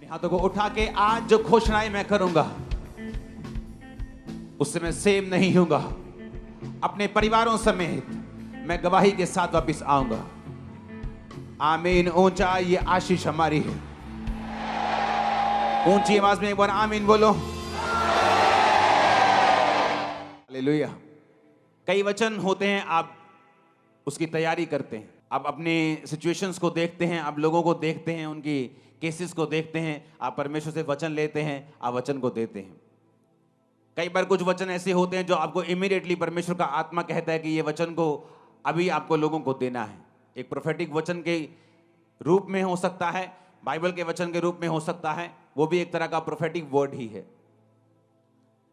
अपने हाथों को उठा के आज जो घोषणाएं मैं करूंगा उससे मैं सेम नहीं होऊंगा। अपने परिवारों समेत मैं गवाही के साथ वापस आऊंगा। आमीन। ऊंचा ये आशीष हमारी है। ऊंची आवाज में एक बार आमीन बोलो। हालेलुया। कई वचन होते हैं, आप उसकी तैयारी करते हैं, आप अपने सिचुएशंस को देखते हैं, आप लोगों को देखते हैं, उनकी केसेस को देखते हैं, आप परमेश्वर से वचन लेते हैं, आप वचन को देते हैं। कई बार कुछ वचन ऐसे होते हैं जो आपको इमीडिएटली परमेश्वर का आत्मा कहता है कि ये वचन को अभी आपको लोगों को देना है। एक प्रोफेटिक वचन के रूप में हो सकता है, बाइबल के वचन के रूप में हो सकता है, वो भी एक तरह का प्रोफेटिक वर्ड ही है।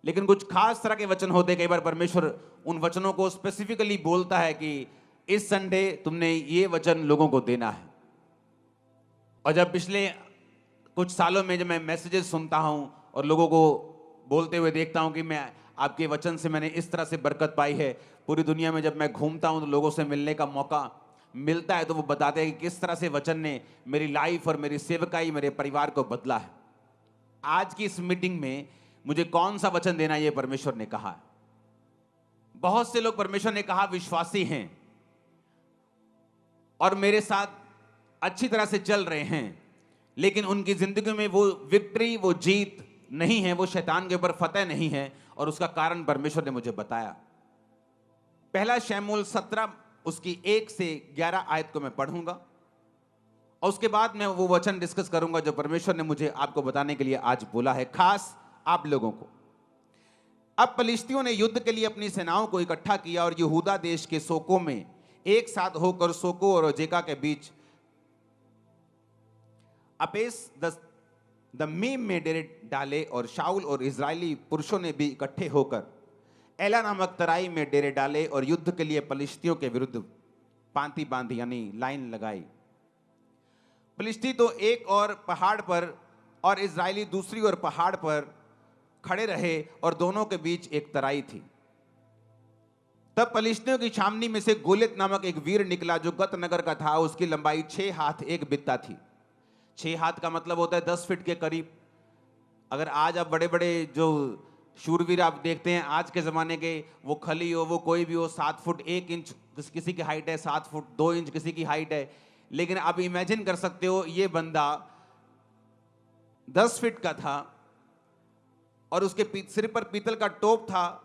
लेकिन कुछ खास तरह के वचन होते हैं, कई बार परमेश्वर उन वचनों को स्पेसिफिकली बोलता है कि इस संडे तुमने ये वचन लोगों को देना है। और जब पिछले कुछ सालों में जब मैं मैसेजेस सुनता हूं और लोगों को बोलते हुए देखता हूं कि मैं आपके वचन से मैंने इस तरह से बरकत पाई है, पूरी दुनिया में जब मैं घूमता हूं तो लोगों से मिलने का मौका मिलता है तो वो बताते हैं कि किस तरह से वचन ने मेरी लाइफ और मेरी सेवकाई, मेरे परिवार को बदला है। आज की इस मीटिंग में मुझे कौन सा वचन देना, ये परमेश्वर ने कहा। बहुत से लोग परमेश्वर ने कहा विश्वासी हैं और मेरे साथ अच्छी तरह से चल रहे हैं, लेकिन उनकी जिंदगी में वो विक्ट्री, वो जीत नहीं है, वो शैतान के ऊपर फतेह नहीं है। और उसका कारण परमेश्वर ने मुझे बताया। पहला शमूएल 17 उसकी 1 से 11 आयत को मैं पढ़ूंगा और उसके बाद मैं वो वचन डिस्कस करूंगा जो परमेश्वर ने मुझे आपको बताने के लिए आज बोला है, खास आप लोगों को। अब पलिश्तियों ने युद्ध के लिए अपनी सेनाओं को इकट्ठा किया और यहूदा देश के सोको में एक साथ होकर सोको और अजेका के बीच अपेस दमीम में डेरे डाले। और शाऊल और इजरायली पुरुषों ने भी इकट्ठे होकर एला नामक तराई में डेरे डाले और युद्ध के लिए पलिश्तियों के विरुद्ध पांति बांधी, यानी लाइन लगाई। पलिश्ती तो एक और पहाड़ पर और इजरायली दूसरी ओर पहाड़ पर खड़े रहे और दोनों के बीच एक तराई थी। तब पलिश्तियों की छावनी में से गोलियत नामक एक वीर निकला जो गत नगर का था। उसकी लंबाई 6 हाथ 1 बित्ता थी। 6 हाथ का मतलब होता है 10 फीट के करीब। अगर आज आप बड़े बड़े जो शूरवीर आप देखते हैं आज के ज़माने के, वो खली हो, वो कोई भी हो, 7 फुट 1 इंच किसी की हाइट है, 7 फुट 2 इंच किसी की हाइट है। लेकिन आप इमेजिन कर सकते हो ये बंदा 10 फीट का था और उसके सिर पर पीतल का टोप था।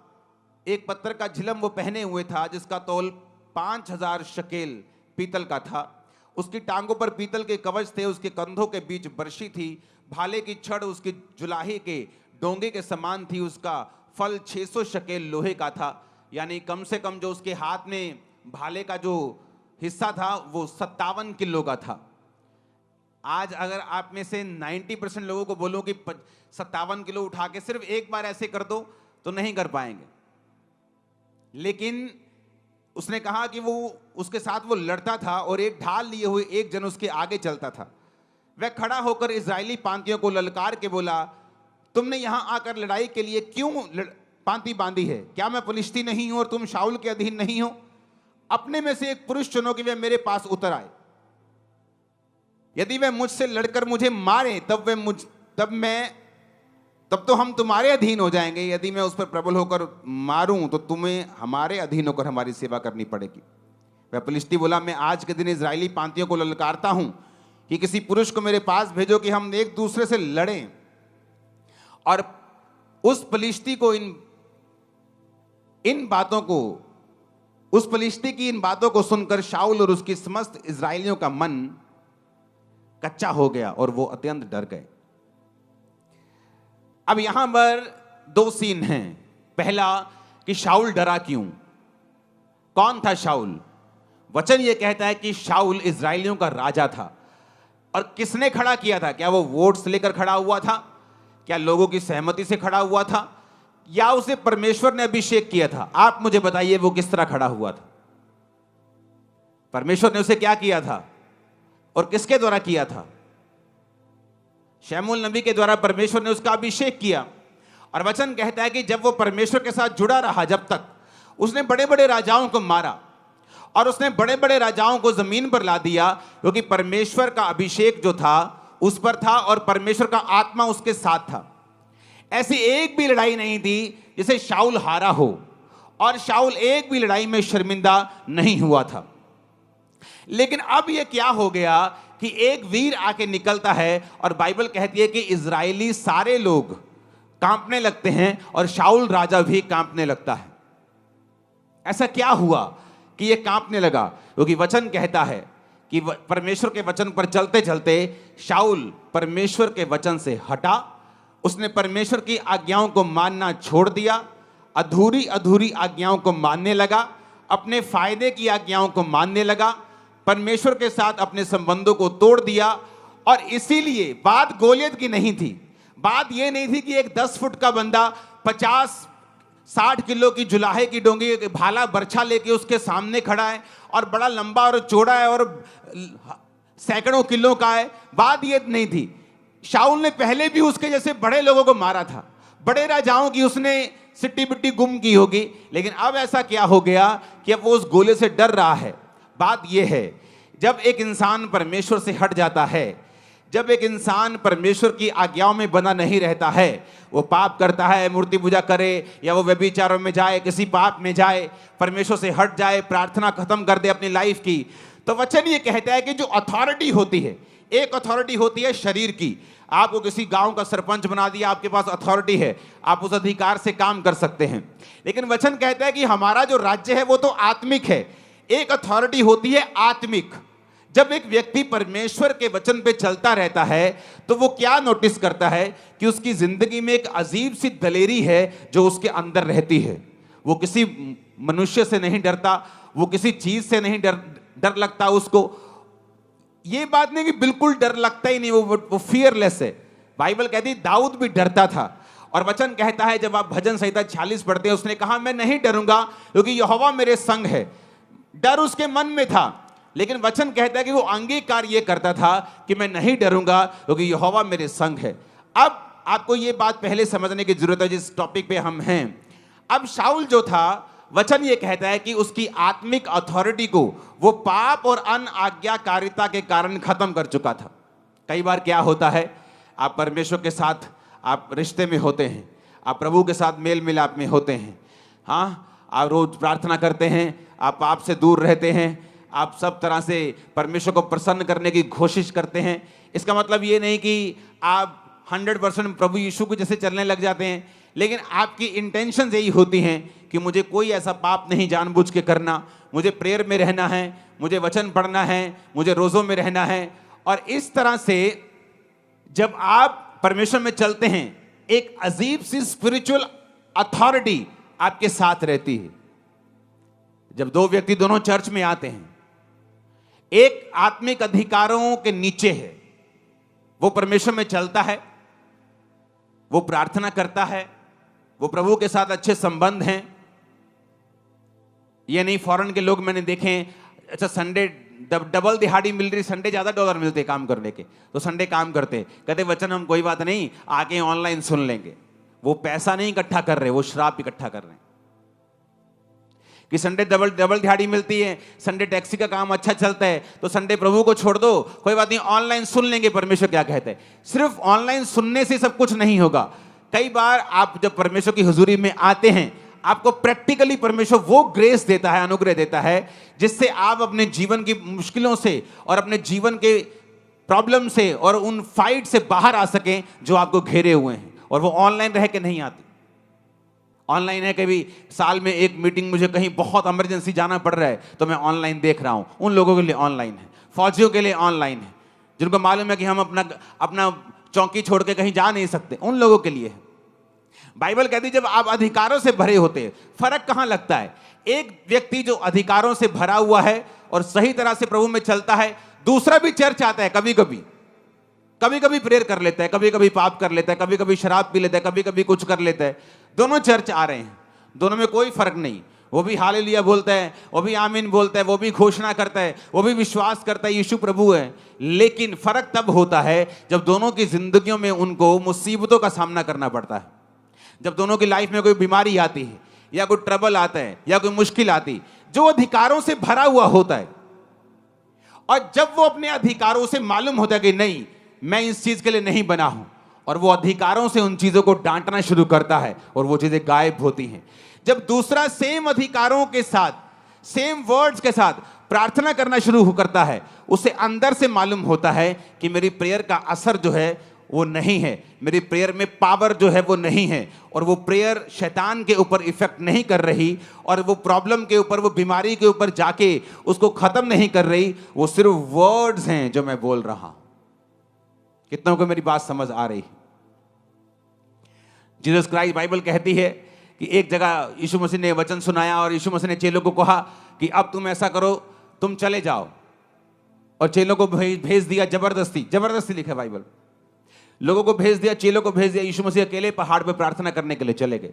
एक पत्थर का झिलम वो पहने हुए था जिसका तौल 5000 शकेल पीतल का था। उसकी टांगों पर पीतल के कवच थे, उसके कंधों के बीच बर्शी थी। भाले की छड़ उसकी जुलाही के डोंगे के समान थी। उसका फल 600 शकेल लोहे का था, यानी कम से कम जो उसके हाथ में भाले का जो हिस्सा था वो 57 किलो का था। आज अगर आप में से 90% लोगों को बोलो कि 57 किलो उठा के सिर्फ एक बार ऐसे कर दो तो नहीं कर पाएंगे। लेकिन उसने कहा कि वो उसके साथ वो लड़ता था और एक ढाल लिए हुए एक जन उसके आगे चलता था। वह खड़ा होकर इजरायली पांतियों को ललकार के बोला, तुमने यहां आकर लड़ाई के लिए क्यों पांति बांधी है? क्या मैं पलिश्ती नहीं हूं और तुम शाऊल के अधीन नहीं हो? अपने में से एक पुरुष चुनो कि वह मेरे पास उतर आए। यदि वह मुझसे लड़कर मुझे मारे तब तो हम तुम्हारे अधीन हो जाएंगे। यदि मैं उस पर प्रबल होकर मारूं तो तुम्हें हमारे अधीन होकर हमारी सेवा करनी पड़ेगी। वह पलिश्ती बोला, मैं आज के दिन इजरायली पांतियों को ललकारता हूं कि किसी पुरुष को मेरे पास भेजो कि हम एक दूसरे से लड़ें। और उस पलिश्ती की इन बातों को सुनकर शाऊल और उसकी समस्त इजरायलियों का मन कच्चा हो गया और वो अत्यंत डर गए। अब यहां पर 2 सीन हैं। पहला कि शाऊल डरा क्यों? कौन था शाऊल? वचन यह कहता है कि शाऊल इजरायलियों का राजा था। और किसने खड़ा किया था? क्या वो वोट्स लेकर खड़ा हुआ था? क्या लोगों की सहमति से खड़ा हुआ था? या उसे परमेश्वर ने अभिषेक किया था? आप मुझे बताइए वो किस तरह खड़ा हुआ था? परमेश्वर ने उसे क्या किया था और किसके द्वारा किया था? शमूएल नबी के द्वारा परमेश्वर ने उसका अभिषेक किया। और वचन कहता है कि जब वो परमेश्वर के साथ जुड़ा रहा, जब तक उसने बड़े बड़े राजाओं को मारा और उसने बड़े बड़े राजाओं को जमीन पर ला दिया, क्योंकि परमेश्वर का अभिषेक जो था उस पर था और परमेश्वर का आत्मा उसके साथ था। ऐसी एक भी लड़ाई नहीं थी जिसे शाऊल हारा हो, और शाऊल एक भी लड़ाई में शर्मिंदा नहीं हुआ था। लेकिन अब यह क्या हो गया कि एक वीर आके निकलता है और बाइबल कहती है कि इजरायली सारे लोग कांपने लगते हैं और शाऊल राजा भी कांपने लगता है। ऐसा क्या हुआ कि यह कांपने लगा? क्योंकि वचन कहता है कि परमेश्वर के वचन पर चलते चलते शाऊल परमेश्वर के वचन से हटा। उसने परमेश्वर की आज्ञाओं को मानना छोड़ दिया, अधूरी अधूरी आज्ञाओं को मानने लगा, अपने फायदे की आज्ञाओं को मानने लगा, परमेश्वर के साथ अपने संबंधों को तोड़ दिया। और इसीलिए बात गोलियत की नहीं थी, बात यह नहीं थी कि एक 10 फुट का बंदा 50-60 किलो की जुलाहे की डोंगी भाला बर्छा लेके उसके सामने खड़ा है और बड़ा लंबा और चौड़ा है और सैकड़ों किलो का है। बात यह नहीं थी। शाऊल ने पहले भी उसके जैसे बड़े लोगों को मारा था, बड़े राजाओं की उसने सिट्टी बिट्टी गुम की होगी, लेकिन अब ऐसा क्या हो गया कि अब वो उस गोले से डर रहा है। बात यह है, जब एक इंसान परमेश्वर से हट जाता है, जब एक इंसान परमेश्वर की आज्ञाओं में बना नहीं रहता है, वो पाप करता है, मूर्ति पूजा करे या वो व्यभिचारों में जाए, किसी पाप में जाए, परमेश्वर से हट जाए, प्रार्थना खत्म कर दे अपनी लाइफ की, तो वचन ये कहता है कि जो अथॉरिटी होती है, एक अथॉरिटी होती है शरीर की। आपको किसी गांव का सरपंच बना दिया, आपके पास अथॉरिटी है, आप उस अधिकार से काम कर सकते हैं। लेकिन वचन कहता है कि हमारा जो राज्य है वो तो आत्मिक है। एक अथॉरिटी होती है आत्मिक। जब एक व्यक्ति परमेश्वर के वचन पे चलता रहता है तो वो क्या नोटिस करता है कि उसकी जिंदगी में एक अजीब सी दलेरी है जो उसके अंदर रहती है। वो किसी मनुष्य से नहीं डरता, वो किसी चीज से नहीं डर लगता उसको। ये बात नहीं कि बिल्कुल डर लगता ही नहीं, वो फियरलेस है। बाइबल कहती है दाऊद भी डरता था, और वचन कहता है जब आप भजन संहिता 46 पढ़ते हैं, उसने कहा मैं नहीं डरूंगा क्योंकि यहोवा मेरे संग है। डर उसके मन में था, लेकिन वचन कहता है कि वो अंगीकार ये करता था कि मैं नहीं डरूंगा क्योंकि यहोवा मेरे संग है। अब आपको ये बात पहले समझने की जरूरत है जिस टॉपिक पे हम हैं। अब शाऊल जो था, वचन ये कहता है कि उसकी आत्मिक अथॉरिटी को वो पाप और अनाज्ञाकारिता के कारण खत्म कर चुका था। कई बार क्या होता है, आप परमेश्वर के साथ आप रिश्ते में होते हैं, आप प्रभु के साथ मेल मिलाप में होते हैं, हाँ, आप रोज प्रार्थना करते हैं, आप पाप से दूर रहते हैं, आप सब तरह से परमेश्वर को प्रसन्न करने की कोशिश करते हैं। इसका मतलब ये नहीं कि आप 100% प्रभु यीशु को जैसे चलने लग जाते हैं, लेकिन आपकी इंटेंशन यही होती हैं कि मुझे कोई ऐसा पाप नहीं जानबूझ के करना, मुझे प्रेयर में रहना है, मुझे वचन पढ़ना है, मुझे रोज़ों में रहना है। और इस तरह से जब आप परमेश्वर में चलते हैं, एक अजीब सी स्पिरिचुअल अथॉरिटी आपके साथ रहती है। जब दो व्यक्ति दोनों चर्च में आते हैं, एक आत्मिक अधिकारों के नीचे है, वो परमेश्वर में चलता है, वो प्रार्थना करता है, वो प्रभु के साथ अच्छे संबंध हैं। ये नहीं फॉरेन के लोग मैंने देखे हैं, अच्छा संडे डबल दिहाड़ी मिल रही, संडे ज्यादा डॉलर मिलते काम करने के, तो संडे काम करते, कहते वचन हम कोई बात नहीं आके ऑनलाइन सुन लेंगे। वो पैसा नहीं इकट्ठा कर रहे, वो श्राप इकट्ठा कर रहे हैं कि संडे डबल दिहाड़ी मिलती है, संडे टैक्सी का काम अच्छा चलता है, तो संडे प्रभु को छोड़ दो, कोई बात नहीं ऑनलाइन सुन लेंगे परमेश्वर क्या कहते हैं। सिर्फ ऑनलाइन सुनने से सब कुछ नहीं होगा। कई बार आप जब परमेश्वर की हुजूरी में आते हैं, आपको प्रैक्टिकली परमेश्वर वो ग्रेस देता है, अनुग्रह देता है, जिससे आप अपने जीवन की मुश्किलों से और अपने जीवन के प्रॉब्लम से और उन फाइट से बाहर आ सकें जो आपको घेरे हुए हैं। और वो ऑनलाइन रह के नहीं आती। ऑनलाइन है, कभी साल में एक मीटिंग मुझे कहीं बहुत इमरजेंसी जाना पड़ रहा है तो मैं ऑनलाइन देख रहा हूं। उन लोगों के लिए ऑनलाइन है, फौजियों के लिए ऑनलाइन है, जिनको मालूम है कि हम अपना चौकी छोड़ के कहीं जा नहीं सकते, उन लोगों के लिए है। बाइबल कहती है जब आप अधिकारों से भरे होते हैं, फर्क कहां लगता है? एक व्यक्ति जो अधिकारों से भरा हुआ है और सही तरह से प्रभु में चलता है, दूसरा भी चर्च आता है, कभी कभी प्रेयर कर लेता है, कभी कभी पाप कर लेता है, कभी कभी शराब पी लेता है, कभी कभी कुछ कर लेता है। दोनों चर्च आ रहे हैं, दोनों में कोई फर्क नहीं। वो भी हालेलुया बोलता है, वो भी आमीन बोलता है, वो भी घोषणा करता है, वो भी विश्वास करता है यीशु प्रभु है। लेकिन फर्क तब होता है जब दोनों की जिंदगियों में उनको मुसीबतों का सामना करना पड़ता है। जब दोनों की लाइफ में कोई बीमारी आती है या कोई ट्रबल आता है या कोई मुश्किल आती, जो अधिकारों से भरा हुआ होता है, और जब वो अपने अधिकारों से मालूम होता है कि नहीं, मैं इस चीज के लिए नहीं बना हूं, और वो अधिकारों से उन चीजों को डांटना शुरू करता है और वो चीजें गायब होती हैं। जब दूसरा सेम अधिकारों के साथ, सेम वर्ड्स के साथ प्रार्थना करना शुरू करता है, उसे अंदर से मालूम होता है कि मेरी प्रेयर का असर जो है वो नहीं है, मेरी प्रेयर में पावर जो है वो नहीं है, और वो प्रेयर शैतान के ऊपर इफेक्ट नहीं कर रही, और वो प्रॉब्लम के ऊपर, वो बीमारी के ऊपर जाके उसको खत्म नहीं कर रही, वो सिर्फ वर्ड्स हैं जो मैं बोल रहा हूं। कितनों को मेरी बात समझ आ रही? जीसस क्राइस्ट, बाइबल कहती है कि एक जगह यीशु मसीह ने वचन सुनाया और यीशु मसीह ने चेलों को कहा कि अब तुम ऐसा करो, तुम चले जाओ, और चेलों को भेज दिया जबरदस्ती, जबरदस्ती लिखा है बाइबल, लोगों को भेज दिया, चेलों को भेज दिया। यीशु मसीह अकेले पहाड़ पे प्रार्थना करने के लिए चले गए।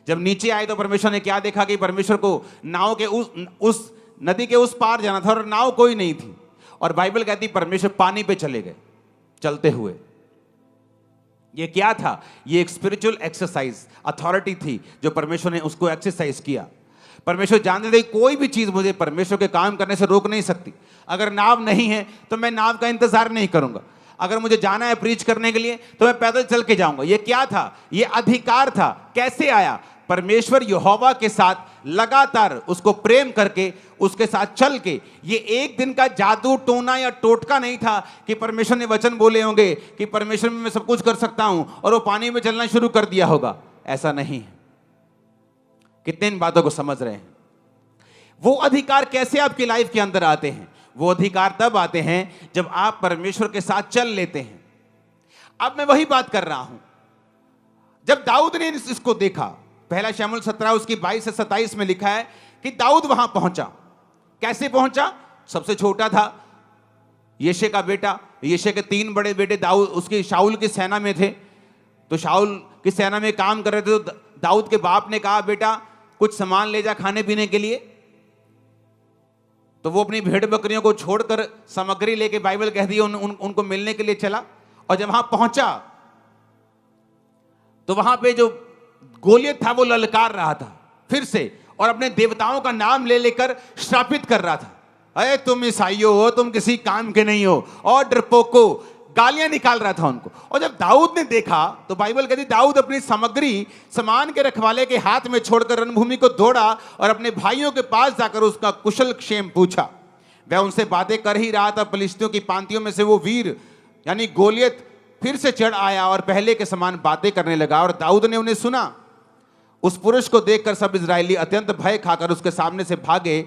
जब नीचे आए तो परमेश्वर ने क्या देखा कि परमेश्वर को नाव के उस नदी के उस पार जाना था और नाव कोई नहीं थी, और बाइबल कहती परमेश्वर पानी पे चले गए चलते हुए। ये क्या था? ये एक स्पिरिचुअल एक्सरसाइज, अथॉरिटी थी जो परमेश्वर ने उसको एक्सरसाइज किया। परमेश्वर जानते थे कोई भी चीज मुझे परमेश्वर के काम करने से रोक नहीं सकती। अगर नाव नहीं है तो मैं नाव का इंतजार नहीं करूंगा, अगर मुझे जाना है प्रीच करने के लिए तो मैं पैदल चल के जाऊंगा। ये क्या था? ये अधिकार था। कैसे आया? परमेश्वर यहोवा के साथ लगातार उसको प्रेम करके, उसके साथ चल के। ये एक दिन का जादू टोना या टोटका नहीं था कि परमेश्वर ने वचन बोले होंगे कि परमेश्वर में मैं सब कुछ कर सकता हूं और वो पानी में चलना शुरू कर दिया होगा। ऐसा नहीं है। कितने इन बातों को समझ रहे हैं? वो अधिकार कैसे आपकी लाइफ के अंदर आते हैं? वो अधिकार तब आते हैं जब आप परमेश्वर के साथ चल लेते हैं। अब मैं वही बात कर रहा हूं। जब दाऊद ने इसको देखा, पहला शमूएल 17 उसकी 22 से 27 में लिखा है कि दाऊद वहां पहुंचा। कैसे पहुंचा? सबसे छोटा था यिशै का बेटा। यिशै के 3 बड़े बेटे दाऊद उसकी शाऊल की सेना में थे, तो शाऊल की सेना में काम कर रहे थे। तो दाऊद के बाप ने कहा, बेटा कुछ सामान ले जा खाने पीने के लिए। तो वो अपनी भेड़ बकरियों को छोड़कर सामग्री लेके, बाइबल कहती है उनको मिलने के लिए चला। और जब वहां पहुंचा तो वहां पे जो गोलियत था वो ललकार रहा था फिर से, और अपने देवताओं का नाम ले लेकर श्रापित कर रहा था। अरे तुम ईसाइयों हो, तुम किसी काम के नहीं हो, और डरपोको, गालियां निकाल रहा था उनको। और जब दाऊद ने देखा तो बाइबल कहती दाऊद अपनी सामग्री सामान के रखवाले के हाथ में छोड़कर रणभूमि को दौड़ा और अपने भाइयों के पास जाकर उसका कुशल क्षेम पूछा। वह उनसे बातें कर ही रहा था, फलिश्तियों की पांतियों में से वो वीर यानी गोलियत फिर से चढ़ आया और पहले के समान बातें करने लगा, और दाऊद ने उन्हें सुना। उस पुरुष को देखकर सब इजरायली अत्यंत भय खाकर उसके सामने से भागे।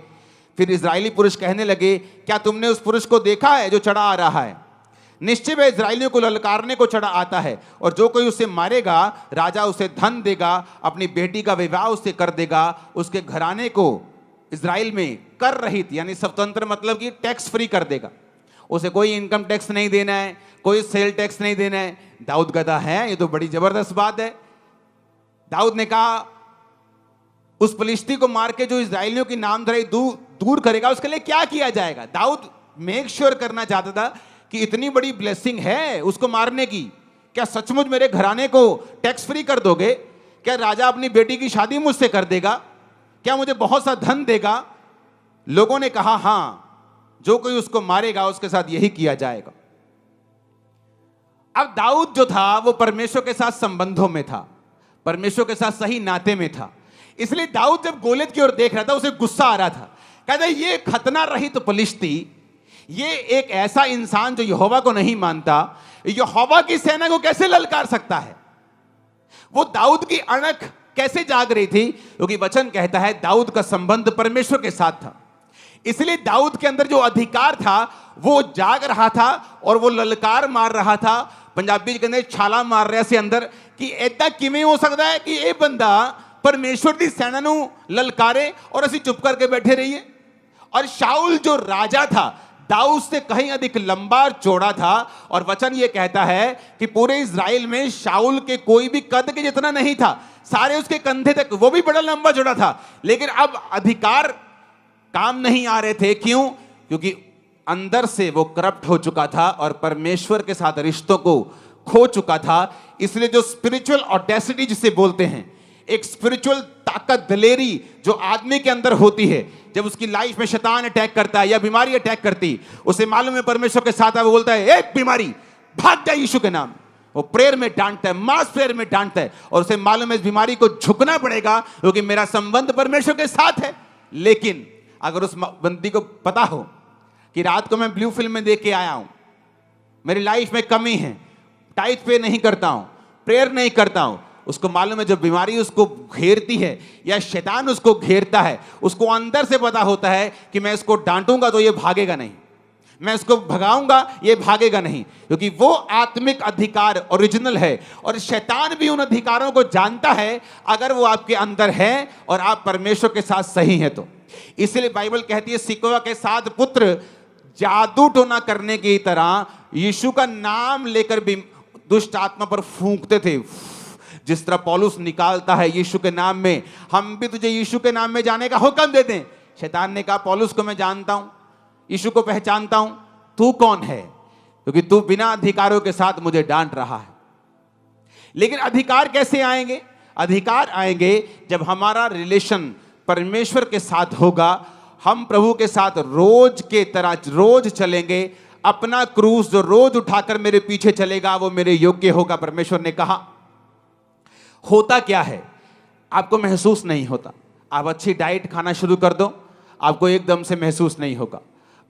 फिर इजरायली पुरुष कहने लगे, क्या तुमने उस पुरुष को देखा है जो चढ़ा आ रहा है? निश्चय वह इजरायलियों को ललकारने को चढ़ा आता है, और जो कोई उसे मारेगा राजा उसे धन देगा, अपनी बेटी का विवाह उससे कर देगा, उसके घराने को इजराइल में कर रहित यानी स्वतंत्र मतलब कि टैक्स फ्री कर देगा। उसे कोई इनकम टैक्स नहीं देना है, कोई सेल टैक्स नहीं देना है। दाऊद कहता है ये तो बड़ी जबरदस्त बात है। दाऊद ने कहा उस फलिश्ती को मार के जो इजरायलियों की नामधराई दूर करेगा उसके लिए क्या किया जाएगा। दाऊद मेक श्योर करना चाहता था कि इतनी बड़ी ब्लेसिंग है उसको मारने की, क्या सचमुच मेरे घराने को टैक्स फ्री कर दोगे? क्या राजा अपनी बेटी की शादी मुझसे कर देगा? क्या मुझे बहुत सा धन देगा? लोगों ने कहा हां, जो कोई उसको मारेगा उसके साथ यही किया जाएगा। अब दाऊद जो था वो परमेश्वर के साथ संबंधों में था, परमेश्वर के साथ सही नाते में था। इसलिए दाऊद जब गोलियत की ओर देख रहा था उसे गुस्सा आ रहा था। कहता ये खतना रहित फलिश्ती, ये एक ऐसा इंसान जो यहोवा को नहीं मानता, यहोवा की सेना को कैसे ललकार सकता है? वो दाऊद की अणख कैसे जाग रही थी? क्योंकि वचन कहता है दाऊद का संबंध परमेश्वर के साथ था। इसलिए दाऊद के अंदर जो अधिकार था वो जाग रहा था और वो ललकार मार रहा था। पंजाबी के अंदर छाला मार रहा से अंदर कि ऐसा किमें हो सकता है कि ये बंदा परमेश्वर की सेना नू ललकारे और असी चुप करके बैठे रहिए। और शाऊल जो राजा था दाऊद से कहीं अधिक लंबा और चौड़ा था, और वचन ये कहता है कि पूरे इजराइल में शाऊल के कोई भी कद के जितना नहीं था, सारे उसके कंधे तक, वो भी बड़ा लंबा चौड़ा था। लेकिन अब अधिकार काम नहीं आ रहे थे। क्यों? क्योंकि अंदर से वो करप्ट हो चुका था और परमेश्वर के साथ रिश्तों को खो चुका था। इसलिए जो स्पिरिचुअल ऑडेसिटी जिसे बोलते हैं, एक स्पिरिचुअल ताकत, दलेरी जो आदमी के अंदर होती है, जब उसकी लाइफ में शैतान अटैक करता है या बीमारी अटैक करती, उसे मालूम है परमेश्वर के साथ है, वो बोलता है ए बीमारी भाग जा यीशु के नाम। वो प्रेयर में डांटता है, मास प्रेयर में डांटता है, और उसे मालूम है इस बीमारी को झुकना पड़ेगा क्योंकि मेरा संबंध परमेश्वर के साथ है। लेकिन अगर उस बंदी को पता हो कि रात को मैं ब्लू फिल्म में देख के आया हूं, मेरी लाइफ में कमी है, टाइट पे नहीं करता हूं, प्रेयर नहीं करता हूं, उसको मालूम है जब बीमारी उसको घेरती है या शैतान उसको घेरता है, उसको अंदर से पता होता है कि मैं इसको डांटूंगा तो ये भागेगा नहीं, मैं इसको भगाऊंगा ये भागेगा नहीं, क्योंकि वो आत्मिक अधिकार ओरिजिनल है और शैतान भी उन अधिकारों को जानता है अगर वो आपके अंदर है और आप परमेश्वर के साथ सही हैं तो। इसलिए बाइबल कहती है सिकोआ के 7 पुत्र जादू टोना करने की तरह यीशु का नाम लेकर भी दुष्ट आत्मा पर फूंकते थे। जिस तरह पौलुस निकालता है यीशु के नाम में, हम भी तुझे यीशु के नाम में जाने का हुक्म दे दें। शैतान ने कहा पौलुस को मैं जानता हूं, यीशु को पहचानता हूं, तू कौन है? क्योंकि तू बिना अधिकारों के साथ मुझे डांट रहा है। लेकिन अधिकार कैसे आएंगे? अधिकार आएंगे जब हमारा रिलेशन परमेश्वर के साथ होगा। हम प्रभु के साथ रोज के तरह रोज चलेंगे। अपना क्रूस जो रोज उठाकर मेरे पीछे चलेगा वो मेरे योग्य होगा, परमेश्वर ने कहा। होता क्या है? आपको महसूस नहीं होता। आप अच्छी डाइट खाना शुरू कर दो, आपको एकदम से महसूस नहीं होगा।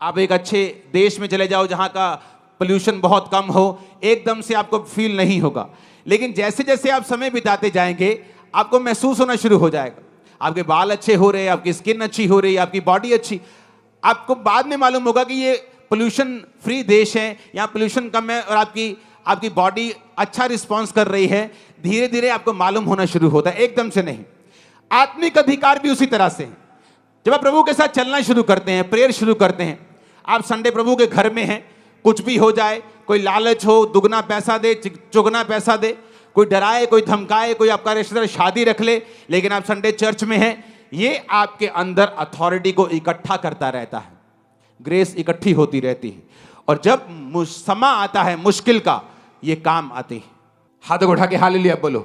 आप एक अच्छे देश में चले जाओ जहां का पोल्यूशन बहुत कम हो, एकदम से आपको फील नहीं होगा। लेकिन जैसे जैसे आप समय बिताते जाएंगे आपको महसूस होना शुरू हो जाएगा। आपके बाल अच्छे हो रहे हैं, आपकी स्किन अच्छी हो रही है, आपकी बॉडी अच्छी। आपको बाद में मालूम होगा कि ये पोल्यूशन फ्री देश है, यहाँ पोल्यूशन कम है और आपकी बॉडी अच्छा रिस्पॉन्स कर रही है। धीरे धीरे आपको मालूम होना शुरू होता है, एकदम से नहीं। आत्मिक अधिकार भी उसी तरह से है। जब आप प्रभु के साथ चलना शुरू करते हैं, प्रेयर शुरू करते हैं, आप संडे प्रभु के घर में हैं, कुछ भी हो जाए, कोई लालच हो, दुगना पैसा दे, चुगना पैसा दे, कोई डराए, कोई धमकाए, कोई आपका रिश्तेदार शादी रख ले, लेकिन आप संडे चर्च में हैं, ये आपके अंदर अथॉरिटी को इकट्ठा करता रहता है। ग्रेस इकट्ठी होती रहती है और जब समय आता है मुश्किल का, ये काम आते हैं। हाथों को उठा के हालेलुया बोलो।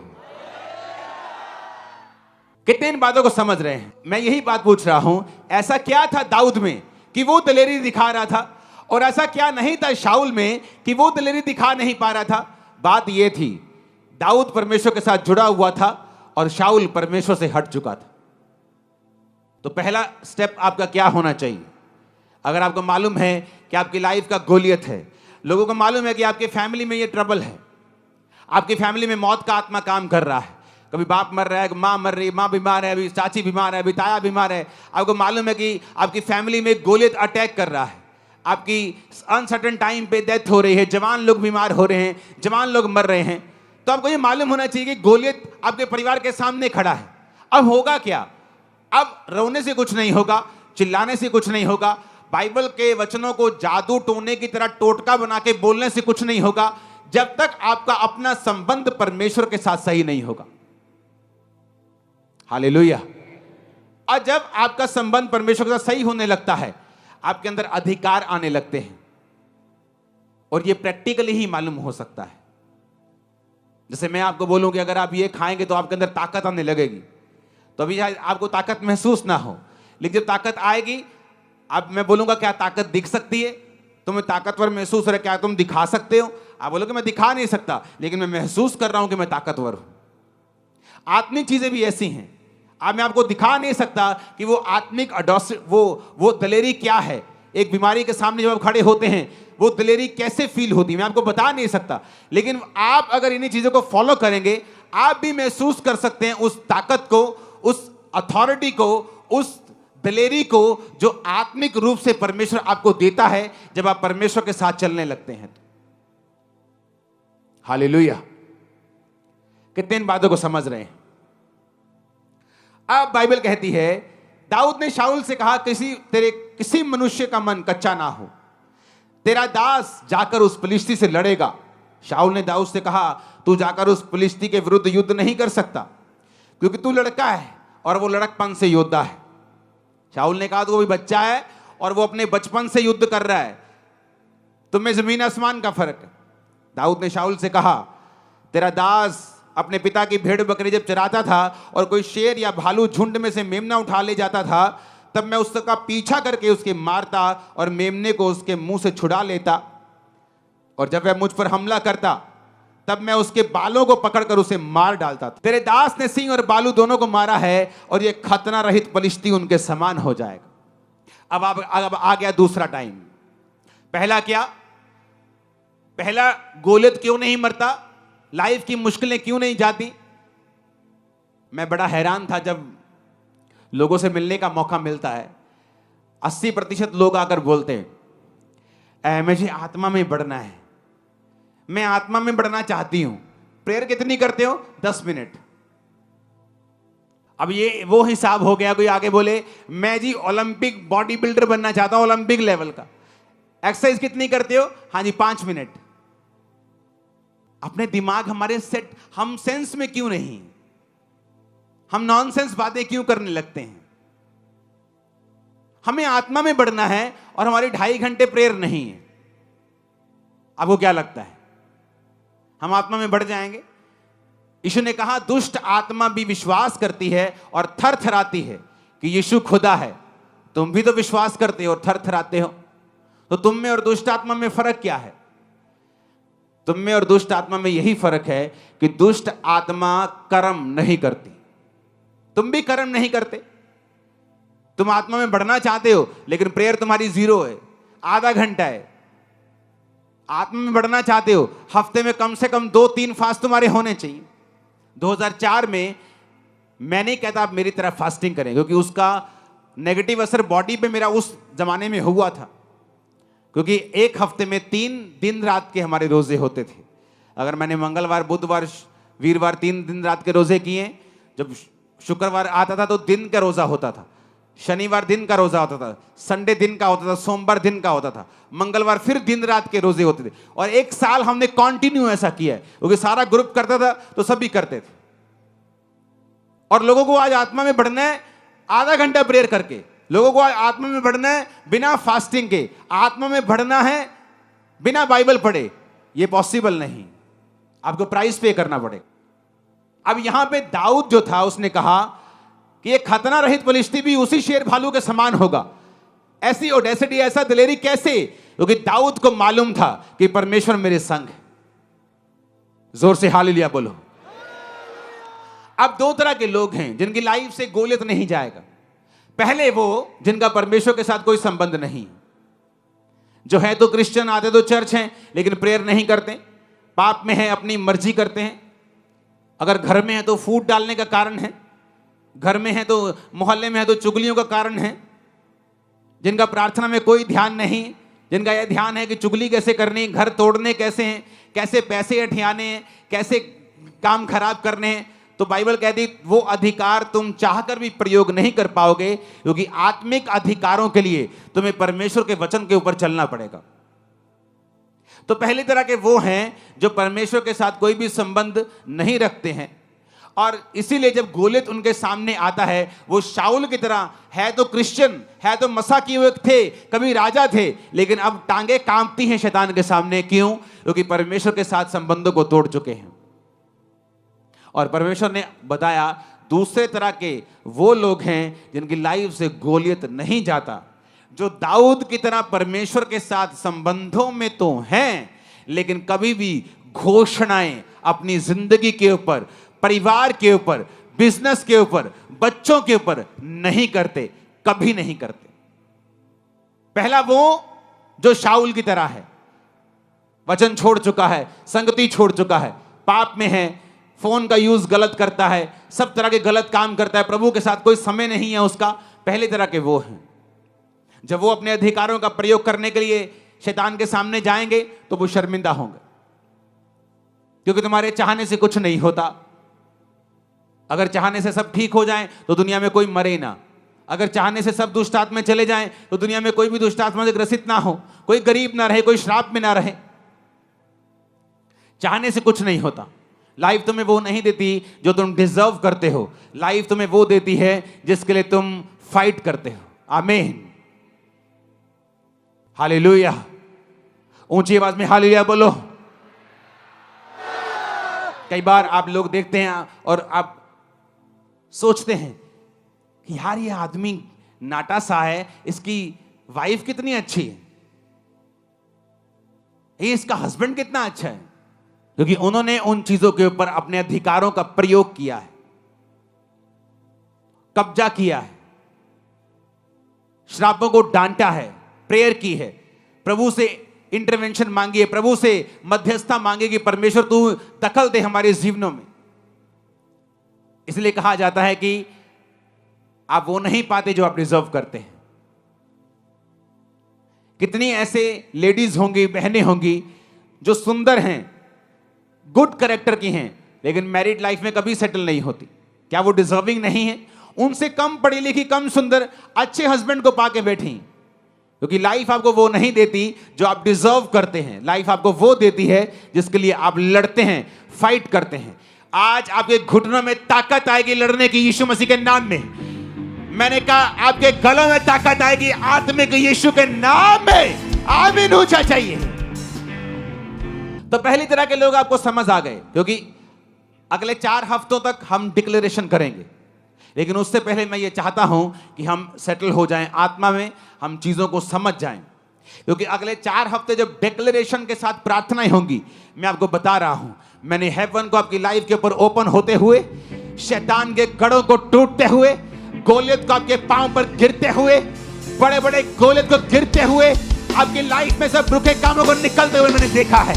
कितने इन बातों को समझ रहे हैं? मैं यही बात पूछ रहा हूं, ऐसा क्या था दाऊद में कि वो दलेरी दिखा रहा था, और ऐसा क्या नहीं था शाऊल में कि वो दलेरी दिखा नहीं पा रहा था? बात ये थी, दाऊद परमेश्वर के साथ जुड़ा हुआ था और शाऊल परमेश्वर से हट चुका था। तो पहला स्टेप आपका क्या होना चाहिए? अगर आपको मालूम है कि आपकी लाइफ का गोलियत है, लोगों को मालूम है कि आपके फैमिली में ये ट्रबल है, आपकी फैमिली में मौत का आत्मा काम कर रहा है, कभी बाप मर रहा है, माँ मर रही है, माँ बीमार है, अभी चाची बीमार है, अभी ताया बीमार है, आपको मालूम है कि आपकी फैमिली में गोलियत अटैक कर रहा है, आपकी अनसर्टेन टाइम पे डेथ हो रही है, जवान लोग बीमार हो रहे हैं, जवान लोग मर रहे हैं, तो आपको ये मालूम होना चाहिए कि गोलियत आपके परिवार के सामने खड़ा है। अब होगा क्या? अब रोने से कुछ नहीं होगा, चिल्लाने से कुछ नहीं होगा, बाइबल के वचनों को जादू टोने की तरह टोटका बना के बोलने से कुछ नहीं होगा, जब तक आपका अपना संबंध परमेश्वर के साथ सही नहीं होगा। हालेलुया। और जब आपका संबंध परमेश्वर के साथ सही होने लगता है, आपके अंदर अधिकार आने लगते हैं, और ये प्रैक्टिकली ही मालूम हो सकता है। जैसे मैं आपको बोलूं कि अगर आप ये खाएंगे तो आपके अंदर ताकत आने लगेगी, तो अभी आपको ताकत महसूस ना हो, लेकिन जब ताकत आएगी, अब मैं बोलूंगा क्या ताकत दिख सकती है? तुम्हें ताकतवर महसूस हो रहा है, क्या तुम दिखा सकते हो? आप बोलोगे मैं दिखा नहीं सकता, लेकिन मैं महसूस कर रहा हूं कि मैं ताकतवर हूं। आत्मिक चीजें भी ऐसी हैं, अब मैं आपको दिखा नहीं सकता कि वो आत्मिक वो दलेरी क्या है। एक बीमारी के सामने जब आप खड़े होते हैं, वो दलेरी कैसे फील होती है, मैं आपको बता नहीं सकता, लेकिन आप अगर इन्हीं चीजों को फॉलो करेंगे, आप भी महसूस कर सकते हैं उस ताकत को, उस अथॉरिटी को, उस दलेरी को जो आत्मिक रूप से परमेश्वर आपको देता है जब आप परमेश्वर के साथ चलने लगते हैं। हालेलुया। कितने इन बातों को समझ रहे हैं? अब बाइबल कहती है, दाऊद ने शाऊल से कहा, किसी मनुष्य का मन कच्चा ना हो, तेरा दास जाकर उस फिलिस्ती से लड़ेगा। शाऊल ने दाऊद से कहा, तू जाकर उस फिलिस्ती के विरुद्ध युद्ध नहीं कर सकता, क्योंकि तू लड़का है और वो लड़कपन से योद्धा है। शाऊल ने कहा, तो वो भी बच्चा है और वो अपने बचपन से युद्ध कर रहा है, तुम्हें जमीन आसमान का फर्क है। दाऊद ने शाऊल से कहा, तेरा दास अपने पिता की भेड़ बकरी जब चराता था और कोई शेर या भालू झुंड में से मेमना उठा ले जाता था, तब मैं उसका पीछा करके उसके मारता और मेमने को उसके मुंह से छुड़ा लेता। और जब वह मुझ पर हमला करता तब मैं उसके बालों को पकड़कर उसे मार डालता था। तेरे दास ने सिंह और बालू दोनों को मारा है और यह खतना रहित पलिश्ती उनके समान हो जाएगा। अब आ गया दूसरा टाइम। पहला क्या? पहला, गोलियत क्यों नहीं मरता, लाइफ की मुश्किलें क्यों नहीं जाती। मैं बड़ा हैरान था जब लोगों से मिलने का मौका मिलता है, 80% लोग आकर बोलते हैं मुझे आत्मा में बढ़ना है, मैं आत्मा में बढ़ना चाहती हूं। प्रेयर कितनी करते हो? 10 मिनट। अब ये वो हिसाब हो गया, कोई आगे बोले मैं जी ओलंपिक बॉडी बिल्डर बनना चाहता हूं, ओलंपिक लेवल का। एक्सरसाइज कितनी करते हो? हाँ जी 5 मिनट। अपने दिमाग हमारे सेट, हम सेंस में क्यों नहीं, हम नॉनसेंस बातें क्यों करने लगते हैं। हमें आत्मा में बढ़ना है और हमारी 2.5 घंटे प्रेयर नहीं है। आपको क्या लगता है हम आत्मा में बढ़ जाएंगे? यीशु ने कहा दुष्ट आत्मा भी विश्वास करती है और थर थराती है कि यीशु खुदा है। तुम भी तो विश्वास करते हो और थर थराते हो, तो तुम में और दुष्ट आत्मा में फर्क क्या है? तुम में और दुष्ट आत्मा में यही फर्क है कि दुष्ट आत्मा कर्म नहीं करती, तुम भी कर्म नहीं करते। तुम आत्मा में बढ़ना चाहते हो लेकिन प्रेयर तुम्हारी 0 है, आधा घंटा है। आत्मा में बढ़ना चाहते हो, हफ्ते में कम से कम 2-3 फास्ट तुम्हारे होने चाहिए। 2004 में मैं नहीं कहता आप मेरी तरह फास्टिंग करें, क्योंकि उसका नेगेटिव असर बॉडी पे मेरा उस जमाने में हुआ था। क्योंकि एक हफ्ते में 3 दिन रात के हमारे रोजे होते थे। अगर मैंने मंगलवार, बुधवार, वीरवार 3 दिन रात के रोजे किए, जब शुक्रवार आता था तो दिन का रोजा होता था, शनिवार दिन का रोजा होता था, संडे दिन का होता था, सोमवार दिन का होता था, मंगलवार फिर दिन रात के रोजे होते थे। और 1 साल हमने कंटिन्यू ऐसा किया है, क्योंकि सारा ग्रुप करता था तो सभी करते थे। और लोगों को आज आत्मा में बढ़ना है आधा घंटा प्रेयर करके, लोगों को आज आत्मा में बढ़ना है बिना फास्टिंग के, आत्मा में बढ़ना है बिना बाइबल पढ़े। यह पॉसिबल नहीं, आपको प्राइस पे करना पड़ेगा। अब यहां पे दाऊद जो था उसने कहा कि ये खतना रहित पलिश्ती भी उसी शेर भालू के समान होगा। ऐसी ओडेसिटी, ऐसा दिलेरी कैसे? क्योंकि दाऊद को मालूम था कि परमेश्वर मेरे संग है। जोर से हालेलुया बोलो। अब 2 तरह के लोग हैं जिनकी लाइफ से गोलियत नहीं जाएगा। पहले वो जिनका परमेश्वर के साथ कोई संबंध नहीं, जो है तो क्रिश्चियन, आते तो चर्च हैं लेकिन प्रेयर नहीं करते, पाप में है, अपनी मर्जी करते हैं। अगर घर में है तो फूट डालने का कारण है, घर में है तो मोहल्ले में है तो चुगलियों का कारण है। जिनका प्रार्थना में कोई ध्यान नहीं, जिनका यह ध्यान है कि चुगली कैसे करनी, घर तोड़ने कैसे हैं, कैसे पैसे अठियाने हैं, कैसे काम खराब करने हैं, तो बाइबल कहती वो अधिकार तुम चाहकर भी प्रयोग नहीं कर पाओगे, क्योंकि आत्मिक अधिकारों के लिए तुम्हें परमेश्वर के वचन के ऊपर चलना पड़ेगा। तो पहली तरह के वो हैं जो परमेश्वर के साथ कोई भी संबंध नहीं रखते हैं, और इसीलिए जब गोलियत उनके सामने आता है, वो शाऊल की तरह है तो क्रिश्चियन, है तो मसा किए हुए थे, कभी राजा थे, लेकिन अब टांगे कांपती हैं शैतान के सामने। क्यों? क्योंकि परमेश्वर के साथ संबंधों को तोड़ चुके हैं। और परमेश्वर ने बताया दूसरे तरह के वो लोग हैं जिनकी लाइफ से गोलियत नहीं जाता, जो दाऊद की तरह परमेश्वर के साथ संबंधों में तो हैं लेकिन कभी भी घोषणाएं अपनी जिंदगी के ऊपर, परिवार के ऊपर, बिजनेस के ऊपर, बच्चों के ऊपर नहीं करते, कभी नहीं करते। पहला वो जो शाऊल की तरह है, वचन छोड़ चुका है, संगति छोड़ चुका है, पाप में है, फोन का यूज गलत करता है, सब तरह के गलत काम करता है, प्रभु के साथ कोई समय नहीं है उसका। पहले तरह के वो हैं। जब वो अपने अधिकारों का प्रयोग करने के लिए शैतान के सामने जाएंगे तो वो शर्मिंदा होंगे, क्योंकि तुम्हारे चाहने से कुछ नहीं होता। अगर चाहने से सब ठीक हो जाए तो दुनिया में कोई मरे ना, अगर चाहने से सब दुष्ट आत्मा चले जाएं तो दुनिया में कोई भी दुष्ट आत्मा से ग्रसित ना हो, कोई गरीब ना रहे, कोई श्राप में ना रहे। चाहने से कुछ नहीं होता। लाइफ तुम्हें वो नहीं देती जो तुम डिजर्व करते हो, लाइफ तुम्हें वो देती है जिसके लिए तुम फाइट करते हो। आमीन, हालेलुया। ऊंची आवाज में हालेलुया बोलो। कई बार आप लोग देखते हैं और आप सोचते हैं कि यार ये आदमी नाटा सा है, इसकी वाइफ कितनी अच्छी है। ये इसका हस्बैंड कितना अच्छा है, क्योंकि उन्होंने उन चीजों के ऊपर अपने अधिकारों का प्रयोग किया है, कब्जा किया है, श्रापों को डांटा है, प्रेयर की है, प्रभु से इंटरवेंशन मांगी है, प्रभु से मध्यस्थता मांगी कि परमेश्वर तू दखल दे हमारे जीवनों में। इसलिए कहा जाता है कि आप वो नहीं पाते जो आप डिजर्व करते हैं। कितनी ऐसे लेडीज होंगी, बहनें होंगी जो सुंदर हैं, गुड कैरेक्टर की हैं, लेकिन मैरिड लाइफ में कभी सेटल नहीं होती। क्या वो डिजर्विंग नहीं है? उनसे कम पढ़ी लिखी, कम सुंदर, अच्छे हस्बैंड को पाके बैठी, क्योंकि लाइफ आपको वो नहीं देती जो आप डिजर्व करते हैं। लाइफ आपको वो देती है जिसके लिए आप लड़ते हैं, फाइट करते हैं। आज आपके घुटनों में ताकत आएगी लड़ने की, यीशु मसीह के नाम में। मैंने कहा आपके गलों में ताकत आएगी आत्मिक यीशु के नाम में। आमीन ऊंचा चाहिए। तो पहली तरह के लोग आपको समझ आ गए, क्योंकि अगले 4 हफ्तों तक हम डिक्लेरेशन करेंगे, लेकिन उससे पहले मैं ये चाहता हूं कि हम सेटल हो जाएं आत्मा में, हम चीजों को समझ जाएं, क्योंकि अगले 4 हफ्ते जब डिक्लेरेशन के साथ प्रार्थनाएं होंगी, मैं आपको बता रहा हूं, मैंने हेवन को आपकी लाइफ के ऊपर ओपन होते हुए, शैतान के गढ़ों को टूटते हुए, गोलियत को आपके पांव पर गिरते हुए, बड़े बड़े गोलियत को गिरते हुए, आपकी लाइफ में सब रुके कामों को निकलते हुए मैंने देखा है।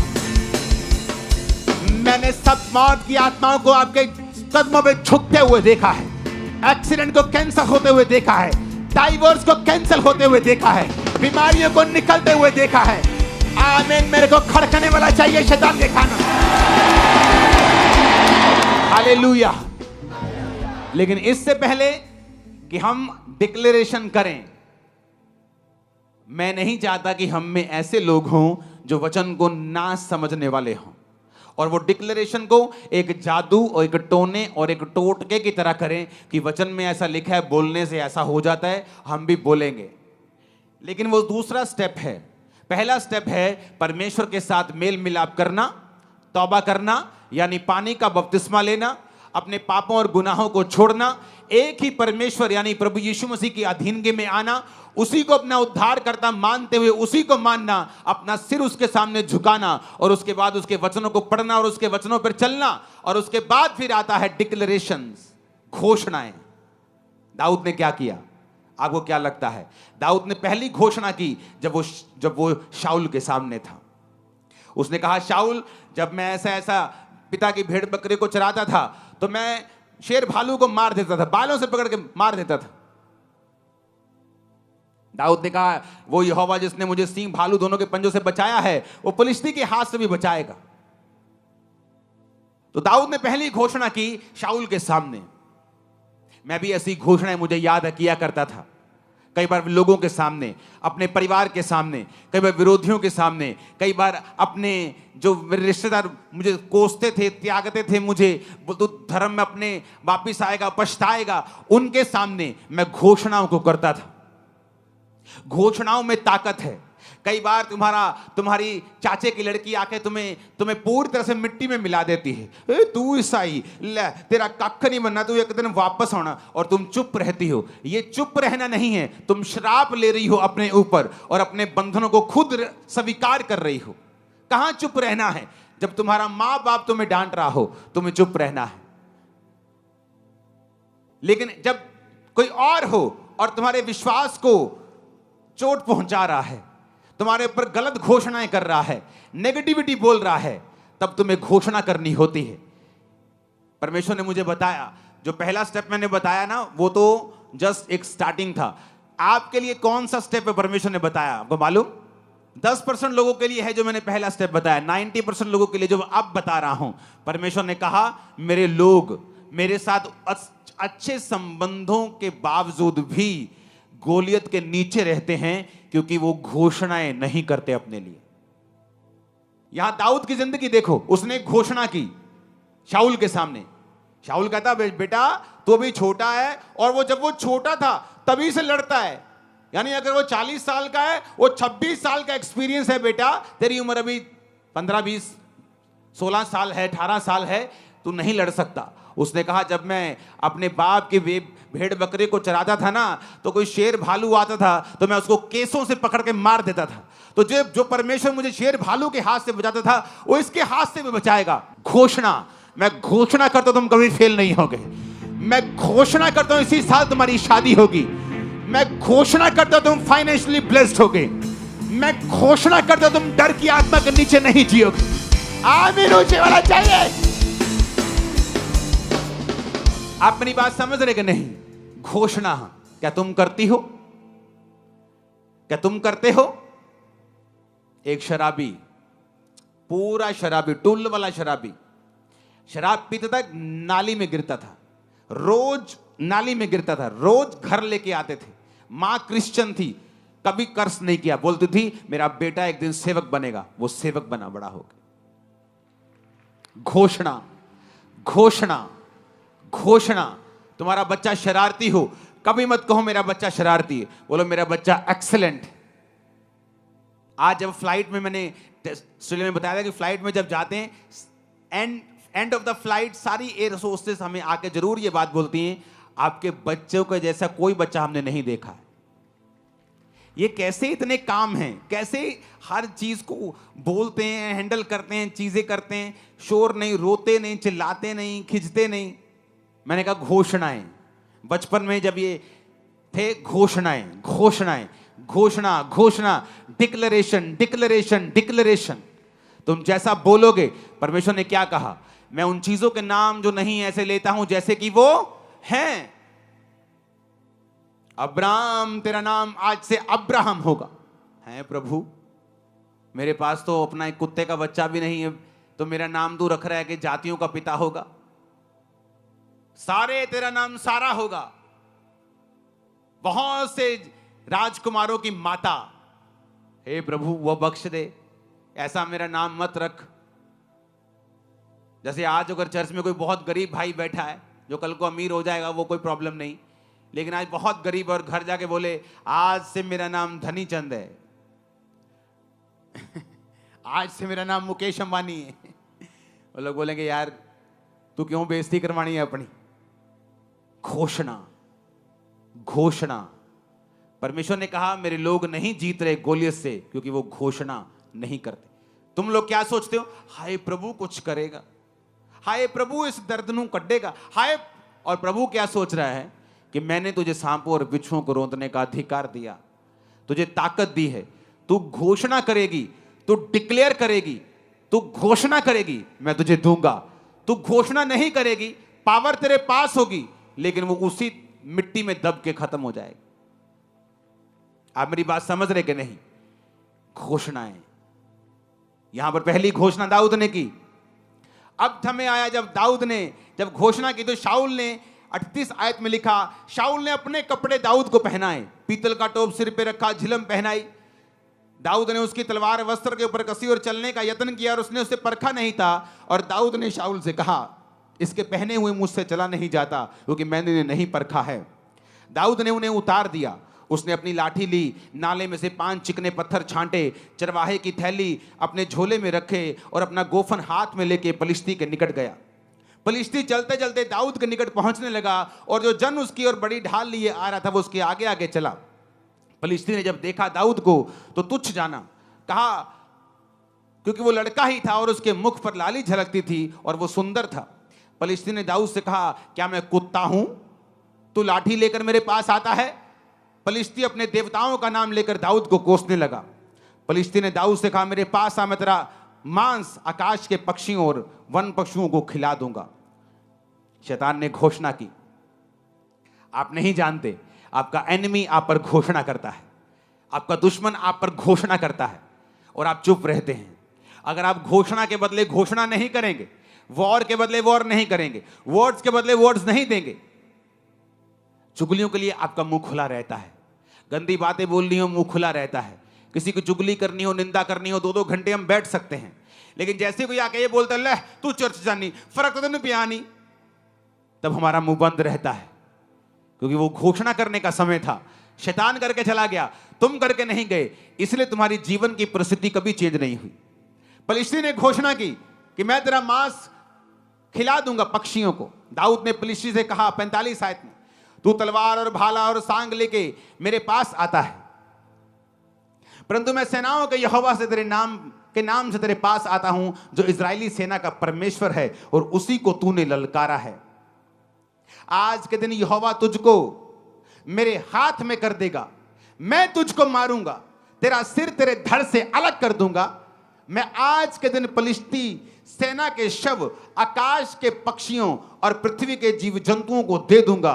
मैंने सब मौत की आत्माओं को आपके कदमों में झुकते हुए देखा है, एक्सीडेंट को कैंसिल होते हुए देखा है, डाइवोर्स को कैंसिल होते हुए देखा है, बीमारियों को निकलते हुए देखा है। आमीन। मेरे को खड़कने वाला चाहिए शैतान के खाना। हालेलुया। लेकिन इससे पहले कि हम डिक्लेरेशन करें, मैं नहीं चाहता कि हम में ऐसे लोग हों जो वचन को ना समझने वाले हों और वो डिक्लेरेशन को एक जादू और एक टोने और एक टोटके की तरह करें कि वचन में ऐसा लिखा है, बोलने से ऐसा हो जाता है, हम भी बोलेंगे। लेकिन वो दूसरा स्टेप है। पहला स्टेप है परमेश्वर के साथ मेल मिलाप करना, तौबा करना, यानी पानी का बपतिस्मा लेना, अपने पापों और गुनाहों को छोड़ना, एक ही परमेश्वर यानी प्रभु यीशु मसीह की अधीनगी में आना, उसी को अपना उद्धारकर्ता मानते हुए उसी को मानना, अपना सिर उसके सामने झुकाना और उसके बाद उसके वचनों को पढ़ना और उसके वचनों पर चलना। और उसके बाद फिर आता है डिक्लेरेशंस, घोषणाएं। दाऊद ने क्या किया? आपको क्या लगता है? दाऊद ने पहली घोषणा की जब वो शाऊल के सामने था। उसने कहा, शाऊल, जब मैं ऐसा पिता की भेड़ बकरे को चराता था तो मैं शेर भालू को मार देता था, बालों से पकड़ के मार देता था। दाऊद ने कहा, वो यहोवा जिसने मुझे सिंह भालू दोनों के पंजों से बचाया है, वो फिलिस्ती के हाथ से भी बचाएगा। तो दाऊद ने पहली घोषणा की शाऊल के सामने। मैं भी ऐसी घोषणाएं मुझे याद किया करता था, कई बार लोगों के सामने, अपने परिवार के सामने, कई बार विरोधियों के सामने, कई बार अपने जो रिश्तेदार मुझे कोसते थे, त्यागते थे मुझे, तो धर्म में अपने वापिस आएगा, पछताएगा, उनके सामने मैं घोषणाओं को करता था। घोषणाओं में ताकत है। कई बार तुम्हारी चाचे की लड़की आके तुम्हें पूरी तरह से मिट्टी में मिला देती है। ए, तू ईसाई, ले तेरा कख नहीं बनना, तू एक दिन वापस आना, और तुम चुप रहती हो। ये चुप रहना नहीं है, तुम श्राप ले रही हो अपने ऊपर और अपने बंधनों को खुद स्वीकार कर रही हो। कहां चुप रहना है? जब तुम्हारा मां बाप तुम्हें डांट रहा हो, तुम्हें चुप रहना है। लेकिन जब कोई और हो और तुम्हारे विश्वास को चोट पहुंचा रहा है, तुम्हारे ऊपर गलत घोषणाएं कर रहा है, नेगेटिविटी बोल रहा है, तब तुम्हें घोषणा करनी होती है। परमेश्वर ने मुझे बताया, जो पहला स्टेप मैंने बताया ना, वो तो जस्ट एक स्टार्टिंग था। आपके लिए कौन सा स्टेप है परमेश्वर ने बताया आपको मालूम? 10% लोगों के लिए है जो मैंने पहला स्टेप बताया, 90% लोगों के लिए जो अब बता रहा हूं। परमेश्वर ने कहा, मेरे लोग मेरे साथ अच्छे संबंधों के बावजूद भी गोलियत के नीचे रहते हैं, क्योंकि वो घोषणाएं नहीं करते अपने लिए। यहां दाऊद की जिंदगी देखो, उसने घोषणा की शाऊल के सामने। शाऊल कहता, बेटा तू अभी छोटा है, और वो जब वो छोटा था तभी से लड़ता है। यानी अगर वो 40 साल का है, वो 26 साल का एक्सपीरियंस है बेटा। तेरी उम्र अभी 15, 20, 16 साल है, 18 साल है। तू नहीं लड़ सकता। उसने कहा जब मैं अपने बाप के भेड़ बकरे को चराता था ना, तो कोई शेर भालू आता था तो मैं उसको केसों से पकड़ के मार देता था। तो जो परमेश्वर मुझे शेर भालू के हाथ से बचाता था, वो इसके हाथ से भी बचाएगा। घोषणा, मैं घोषणा करता हूं तुम कभी फेल नहीं होगे। मैं घोषणा करता हूं इसी साल तुम्हारी शादी होगी। मैं घोषणा करता हूं तुम फाइनेंशियली ब्लेस्ड होगे। मैं घोषणा करता हूं तुम डर की आत्मा के नीचे नहीं जियोगे। आमीन ऊंचे वाला चाहिए। आप मेरी बात समझ रहे कि नहीं? घोषणा क्या तुम करती हो? क्या तुम करते हो? एक शराबी, पूरा शराबी, टुल्ल वाला शराबी, शराब पीता था, नाली में गिरता था, रोज नाली में गिरता था, रोज घर लेके आते थे। मां क्रिश्चियन थी, कभी कर्ज नहीं किया, बोलती थी मेरा बेटा एक दिन सेवक बनेगा। वो सेवक बना, बड़ा हो गया। घोषणा, घोषणा, घोषणा। तुम्हारा बच्चा शरारती हो, कभी मत कहो मेरा बच्चा शरारती है, बोलो मेरा बच्चा एक्सीलेंट। आज जब फ्लाइट में, मैंने ऑस्ट्रेलिया में बताया था कि फ्लाइट में जब जाते हैं, एंड ऑफ द फ्लाइट सारी एयर होस्टेस हमें आके जरूर ये बात बोलती हैं, आपके बच्चों के जैसा कोई बच्चा हमने नहीं देखा है। ये कैसे इतने काम हैं, कैसे हर चीज को बोलते हैं, हैंडल करते हैं, चीजें करते हैं, शोर नहीं, रोते नहीं, चिल्लाते नहीं, खिंचते नहीं। मैंने कहा घोषणाएं। बचपन में जब ये थे, घोषणाएं, घोषणाएं, घोषणा, घोषणा, डिक्लेरेशन, डिक्लेरेशन, डिक्लेरेशन। तुम जैसा बोलोगे, परमेश्वर ने क्या कहा, मैं उन चीजों के नाम जो नहीं ऐसे लेता हूं जैसे कि वो हैं। अब्राहम, तेरा नाम आज से अब्राहम होगा। है प्रभु, मेरे पास तो अपना एक कुत्ते का बच्चा भी नहीं है, तो मेरा नाम तू रख रहा है कि जातियों का पिता होगा। सारे, तेरा नाम सारा होगा। बहुत से राजकुमारों की माता, हे प्रभु वो बख्श दे, ऐसा मेरा नाम मत रख। जैसे आज अगर चर्च में कोई बहुत गरीब भाई बैठा है, जो कल को अमीर हो जाएगा वो कोई प्रॉब्लम नहीं, लेकिन आज बहुत गरीब और घर जाके बोले आज से मेरा नाम धनी चंद है आज से मेरा नाम मुकेश अंबानी है, वो लोग बोलेंगे यार तू क्यों बेइज्जती करवानी है अपनी। घोषणा, घोषणा। परमेश्वर ने कहा मेरे लोग नहीं जीत रहे गोलियत से क्योंकि वो घोषणा नहीं करते। तुम लोग क्या सोचते हो, हाय प्रभु कुछ करेगा, हाय प्रभु इस दर्द नू कड्डेगा, हाय। और प्रभु क्या सोच रहा है कि मैंने तुझे सांपों और बिच्छुओं को रोंदने का अधिकार दिया, तुझे ताकत दी है, तू घोषणा करेगी, तू डिक्लेयर करेगी, तू घोषणा करेगी, मैं तुझे दूंगा। तू घोषणा नहीं करेगी, पावर तेरे पास होगी, लेकिन वो उसी मिट्टी में दब के खत्म हो जाएगी। आप मेरी बात समझ रहे कि नहीं? घोषणाएं। यहां पर पहली घोषणा दाऊद ने की। अब समय आया जब दाऊद ने जब घोषणा की, तो शाऊल ने 38 आयत में लिखा, शाऊल ने अपने कपड़े दाऊद को पहनाए, पीतल का टोप सिर पे रखा, झिलम पहनाई। दाऊद ने उसकी तलवार वस्त्र के ऊपर कसी और चलने का यत्न किया, और उसने उसे परखा नहीं था। और दाऊद ने शाऊल से कहा, इसके पहने हुए मुझसे चला नहीं जाता, क्योंकि मैंने इन्हें नहीं परखा है। दाऊद ने उन्हें उतार दिया। उसने अपनी लाठी ली, नाले में से 5 चिकने पत्थर छांटे, चरवाहे की थैली अपने झोले में रखे और अपना गोफन हाथ में लेके पलिश्ती के निकट गया। पलिश्ती चलते चलते दाऊद के निकट पहुंचने लगा, और जो जन उसकी और बड़ी ढाल लिए आ रहा था वो उसके आगे आगे चला। पलिश्ती ने जब देखा दाऊद को तो तुच्छ जाना, कहा, क्योंकि वो लड़का ही था और उसके मुख पर लाली झलकती थी और वो सुंदर था। पलिश्ती ने दाऊद से कहा, क्या मैं कुत्ता हूं, तू लाठी लेकर मेरे पास आता है? पलिश्ती अपने देवताओं का नाम लेकर दाऊद को कोसने लगा। पलिश्ती ने दाऊद से कहा, मेरे पास आ, मैं तेरा मांस आकाश के पक्षियों और वन पशुओं को खिला दूंगा। शैतान ने घोषणा की। आप नहीं जानते, आपका एनिमी आप पर घोषणा करता है, आपका दुश्मन आप पर घोषणा करता है और आप चुप रहते हैं। अगर आप घोषणा के बदले घोषणा नहीं करेंगे, वॉर के बदले वॉर नहीं करेंगे, वर्ड्स के बदले वर्ड्स नहीं देंगे, चुगलियों के लिए आपका मुंह खुला रहता है, गंदी बातें बोलनी हो मुंह खुला रहता है, किसी की चुगली करनी हो, निंदा करनी हो, 2-2 घंटे हम बैठ सकते हैं। लेकिन जैसे कोई आके ये बोलता है, ले तू चर्च जानी, फर्क तो नहीं पिया नहीं, तब हमारा मुंह बंद रहता है, क्योंकि वो घोषणा करने का समय था। शैतान करके चला गया, तुम करके नहीं गए, इसलिए तुम्हारी जीवन की परिस्थिति कभी चेंज नहीं हुई। पलिश्ती ने घोषणा की कि मैं तेरा मांस खिला दूंगा पक्षियों को। दाऊद ने फिलिस्ती से कहा 45 आयत में, तू तलवार और भाला और सांग लेके मेरे पास आता है, परंतु मैं सेनाओं के यहोवा से तेरे नाम से तेरे पास आता हूं, जो इजरायली सेना का परमेश्वर है, और उसी को तूने ललकारा है। आज के दिन यहोवा तुझको मेरे हाथ में कर देगा, मैं तुझको मारूंगा, तेरा सिर तेरे धड़ से अलग कर दूंगा। मैं आज के दिन फिलिस्ती सेना के शव आकाश के पक्षियों और पृथ्वी के जीव जंतुओं को दे दूंगा।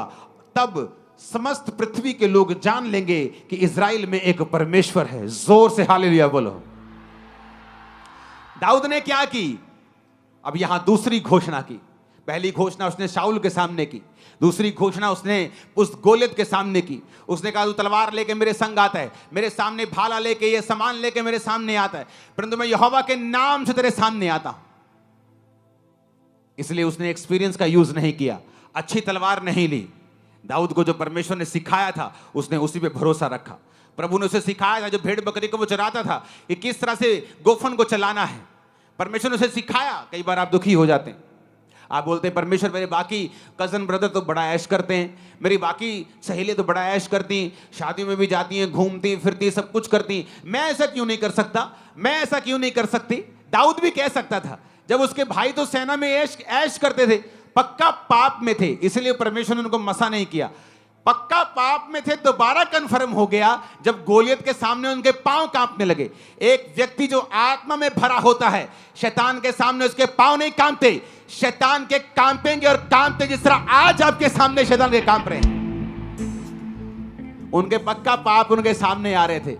तब समस्त पृथ्वी के लोग जान लेंगे कि इज़राइल में एक परमेश्वर है। जोर से हालेलुया बोलो। दाऊद ने क्या की? अब यहां दूसरी घोषणा की। पहली घोषणा उसने शाऊल के सामने की, दूसरी घोषणा उसने उस गोलियत के सामने की। उसने कहा, तू तलवार लेके मेरे संग आता है, मेरे सामने भाला लेके, ये सामान लेके मेरे सामने आता है, परंतु मैं यहोवा के नाम से तेरे सामने आता हूं। इसलिए उसने एक्सपीरियंस का यूज नहीं किया, अच्छी तलवार नहीं ली। दाऊद को जो परमेश्वर ने सिखाया था उसने उसी पे भरोसा रखा। प्रभु ने उसे सिखाया था, जो भेड़ बकरी को वो चराता था, कि किस तरह से गोफन को चलाना है। परमेश्वर ने उसे सिखाया। कई बार आप दुखी हो जाते हैं, आप बोलते हैं, परमेश्वर मेरे बाकी कजन ब्रदर तो बड़ा ऐश करते हैं, मेरी बाकी सहेलियां तो बड़ा ऐश करती, शादियों में भी जाती हैं, घूमती फिरती, सब कुछ करती, मैं ऐसा क्यों नहीं कर सकता, मैं ऐसा क्यों नहीं कर सकती। दाऊद भी कह सकता था, जब उसके भाई तो सेना में ऐश करते थे, पक्का पाप में थे, इसलिए परमेश्वर ने उनको मसा नहीं किया। पक्का पाप में थे, दोबारा कंफर्म हो गया जब गोलियत के सामने उनके पांव कांपने लगे। एक व्यक्ति जो आत्मा में भरा होता है, शैतान के सामने उसके पांव नहीं कांपते, शैतान के कांपेंगे, और कांपते जिस तरह आज आपके सामने शैतान के कांप रहे हैं। उनके पक्का पाप उनके सामने आ रहे थे।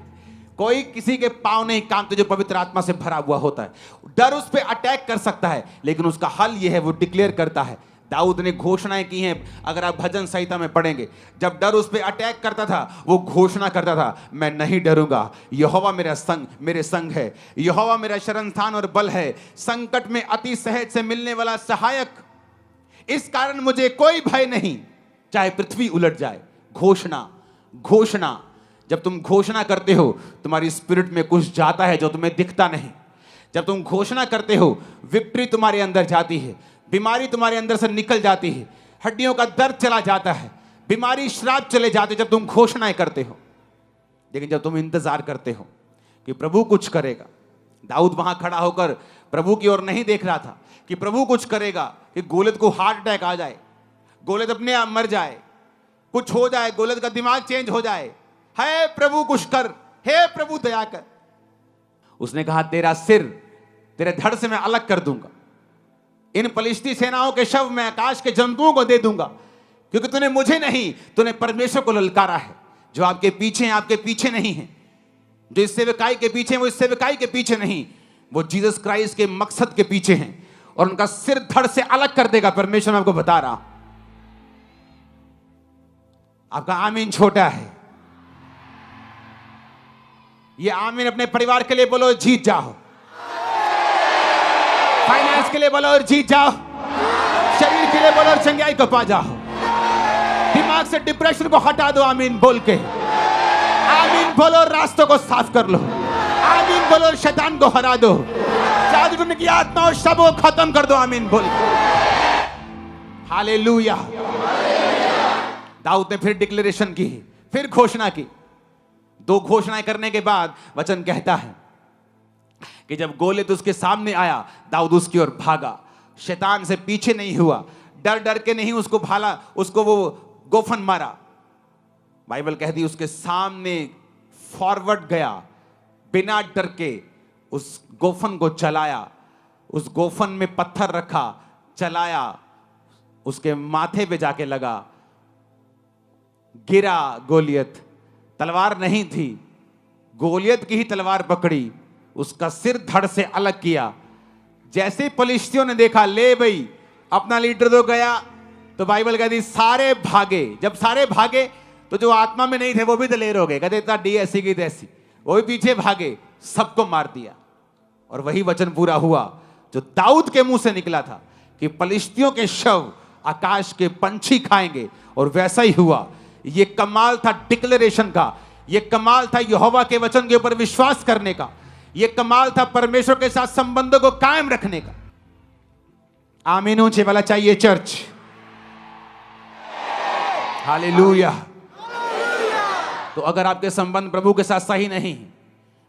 कोई किसी के पांव नहीं कांपते जो पवित्र आत्मा से भरा हुआ होता है। डर उस पर अटैक कर सकता है, लेकिन उसका हल यह है, वो डिक्लेयर करता है। दाऊद ने घोषणाएं की हैं, अगर आप भजन संहिता में पढ़ेंगे, जब डर उस पे अटैक करता था, वो घोषणा करता था, मैं नहीं डरूंगा, यहोवा मेरे संग है, यहोवा मेरा शरण स्थान और बल है, संकट में अति सहज से मिलने वाला सहायक, इस कारण मुझे कोई भय नहीं, चाहे पृथ्वी उलट जाए। घोषणा, घोषणा। जब तुम घोषणा करते हो, तुम्हारी स्पिरिट में कुछ जाता है जो तुम्हें दिखता नहीं। जब तुम घोषणा करते हो, विक्ट्री तुम्हारे अंदर जाती है, बीमारी तुम्हारे अंदर से निकल जाती है, हड्डियों का दर्द चला जाता है, बीमारी श्राप चले जाते, जब तुम घोषणाएं करते हो। लेकिन जब तुम इंतजार करते हो कि प्रभु कुछ करेगा, दाऊद वहां खड़ा होकर प्रभु की ओर नहीं देख रहा था कि प्रभु कुछ करेगा, कि गोलियत को हार्ट अटैक आ जाए, गोलियत अपने आप मर जाए, कुछ हो जाए, गोलियत का दिमाग चेंज हो जाए। हे प्रभु कुछ कर, हे प्रभु दया कर। उसने कहा, तेरा सिर तेरे धड़ से मैं अलग कर दूंगा, इन फिलिस्ती सेनाओं के शव मैं आकाश के जंतुओं को दे दूंगा, क्योंकि तूने मुझे नहीं, तूने परमेश्वर को ललकारा है। जो आपके पीछे हैं, आपके पीछे नहीं है। जो इस सेवकाई के पीछे हैं, वो इस सेवकाई के पीछे नहीं, वो जीसस क्राइस्ट के मकसद के पीछे हैं, और उनका सिर धड़ से अलग कर देगा। परमेश्वर मैं आपको बता रहा। आपका आमीन छोटा है। ये आमीन अपने परिवार के लिए बोलो, जीत जाओ। फाइनेंस के लिए बोलो और जीत जाओ। शरीर के लिए बोलो और चंगाई को पा जाओ। दिमाग से डिप्रेशन को हटा दो, आमीन बोल के। आमीन बोलो, रास्तों को साफ कर लो। आमीन बोलो, शैतान को हरा दो। जादू करने की आत्मा और सब को खत्म कर दो, आमीन बोल के। हालेलुया। दाऊद ने फिर डिक्लेरेशन की, फिर घोषणा की। दो घोषणाएं करने के बाद वचन कहता है कि जब गोलियत उसके सामने आया, दाऊद उसकी ओर भागा, शैतान से पीछे नहीं हुआ, डर डर के नहीं उसको वो गोफन मारा। बाइबल कहती है उसके सामने फॉरवर्ड गया, बिना डर के उस गोफन को चलाया, उस गोफन में पत्थर रखा, चलाया, उसके माथे पे जाके लगा, गिरा गोलियत। तलवार नहीं थी, गोलियत की ही तलवार पकड़ी, उसका सिर धड़ से अलग किया। जैसे फिलिस्तियों ने देखा, ले भाई अपना लीडर तो गया, तो बाइबल कहती सारे भागे। जब सारे भागे तो जो आत्मा में नहीं थे वो भी दलेर हो गए, कहते इतना डी ऐसी की तैसी, वो भी पीछे भागे, सबको मार दिया। और वही वचन पूरा हुआ जो दाऊद के मुंह से निकला था कि फिलिस्तियों के शव आकाश के पंछी खाएंगे, और वैसा ही हुआ। ये कमाल था डिक्लेरेशन का, ये कमाल था यहोवा के वचन के ऊपर विश्वास करने का, ये कमाल था परमेश्वर के साथ संबंधों को कायम रखने का। आमीन ऊंचे वाला चाहिए चर्च। हालेलुया। तो अगर आपके संबंध प्रभु के साथ सही नहीं,